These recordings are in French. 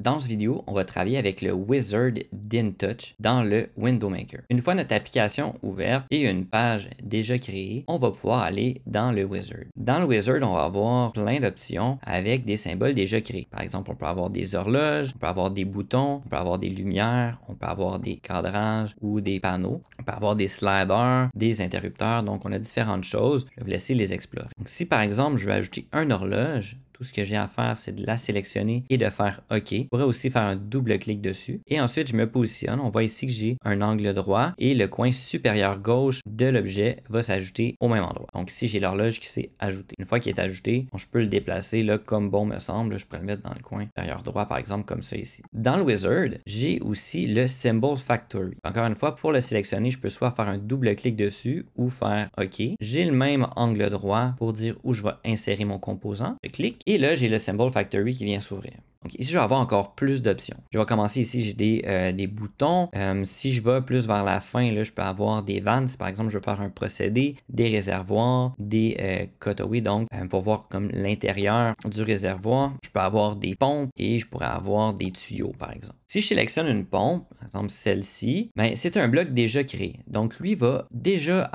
Dans cette vidéo, on va travailler avec le Wizard d'InTouch dans le Window Maker. Une fois notre application ouverte et une page déjà créée, on va pouvoir aller dans le Wizard. Dans le Wizard, on va avoir plein d'options avec des symboles déjà créés. Par exemple, on peut avoir des horloges, on peut avoir des boutons, on peut avoir des lumières, on peut avoir des cadrages ou des panneaux, on peut avoir des sliders, des interrupteurs. Donc, on a différentes choses. Je vais vous laisser les explorer. Donc, si par exemple, je veux ajouter une horloge, tout ce que j'ai à faire, c'est de la sélectionner et de faire OK. Je pourrais aussi faire un double clic dessus. Et ensuite, je me positionne. On voit ici que j'ai un angle droit et le coin supérieur gauche de l'objet va s'ajouter au même endroit. Donc ici, j'ai l'horloge qui s'est ajoutée. Une fois qu'il est ajouté, je peux le déplacer là, comme bon me semble. Je pourrais le mettre dans le coin supérieur droit, par exemple, comme ça ici. Dans le Wizard, j'ai aussi le Symbol Factory. Encore une fois, pour le sélectionner, je peux soit faire un double clic dessus ou faire OK. J'ai le même angle droit pour dire où je vais insérer mon composant. Je clique. Et là, j'ai le Symbol Factory qui vient s'ouvrir. Donc ici, je vais avoir encore plus d'options. Je vais commencer ici, j'ai des boutons. Si je vais plus vers la fin, là, je peux avoir des vannes. Si par exemple, je veux faire un procédé, des réservoirs, des cutaways, donc pour voir comme l'intérieur du réservoir. Je peux avoir des pompes et je pourrais avoir des tuyaux, par exemple. Si je sélectionne une pompe, par exemple celle-ci, ben, c'est un bloc déjà créé. Donc lui va déjà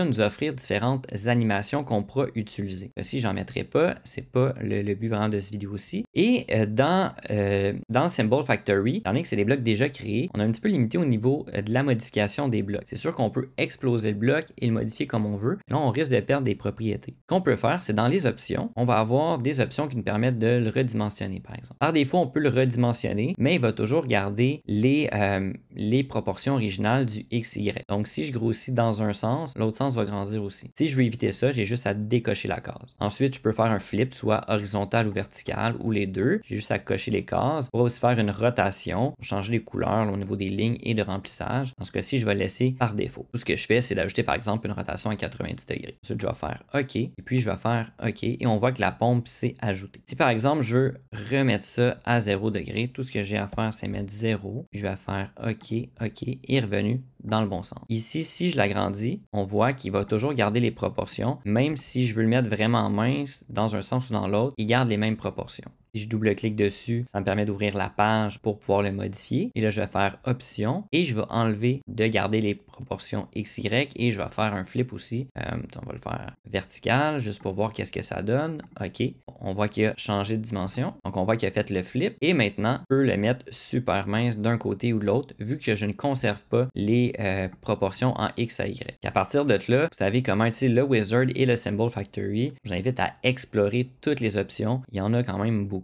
nous offrir différentes animations qu'on pourra utiliser. Si j'en mettrai pas, c'est pas le but vraiment de cette vidéo-ci. Et dans le Symbol Factory, étant donné que c'est des blocs déjà créés, on est un petit peu limité au niveau de la modification des blocs. C'est sûr qu'on peut exploser le bloc et le modifier comme on veut. Là, on risque de perdre des propriétés. Ce qu'on peut faire, c'est dans les options, on va avoir des options qui nous permettent de le redimensionner, par exemple. Par défaut, on peut le redimensionner, mais il va toujours garder les proportions originales du XY. Donc, si je grossis dans un sens, l'autre sens va grandir aussi. Si je veux éviter ça, j'ai juste à décocher la case. Ensuite, je peux faire un flip, soit horizontal ou vertical, ou les deux. J'ai juste à cocher les cases. On va aussi faire une rotation pour changer les couleurs là, au niveau des lignes et de remplissage. Dans ce cas-ci, je vais le laisser par défaut. Tout ce que je fais, c'est d'ajouter par exemple une rotation à 90 degrés. Ensuite, je vais faire OK. Et puis, je vais faire OK. Et on voit que la pompe s'est ajoutée. Si par exemple, je veux remettre ça à 0 degré, tout ce que j'ai à faire, c'est mettre 0. Puis, je vais faire OK, OK. Et revenu dans le bon sens. Ici, si je l'agrandis, on voit qu'il va toujours garder les proportions. Même si je veux le mettre vraiment mince dans un sens ou dans l'autre, il garde les mêmes proportions. Si je double-clique dessus, ça me permet d'ouvrir la page pour pouvoir le modifier. Et là, je vais faire Option et je vais enlever de garder les proportions XY et je vais faire un flip aussi. On va le faire vertical juste pour voir qu'est-ce que ça donne. OK. On voit qu'il a changé de dimension. Donc, on voit qu'il a fait le flip. Et maintenant, je peux le mettre super mince d'un côté ou de l'autre vu que je ne conserve pas les proportions en X à Y. Et à partir de là, vous savez comment utiliser le Wizard et le Symbol Factory. Je vous invite à explorer toutes les options. Il y en a quand même beaucoup.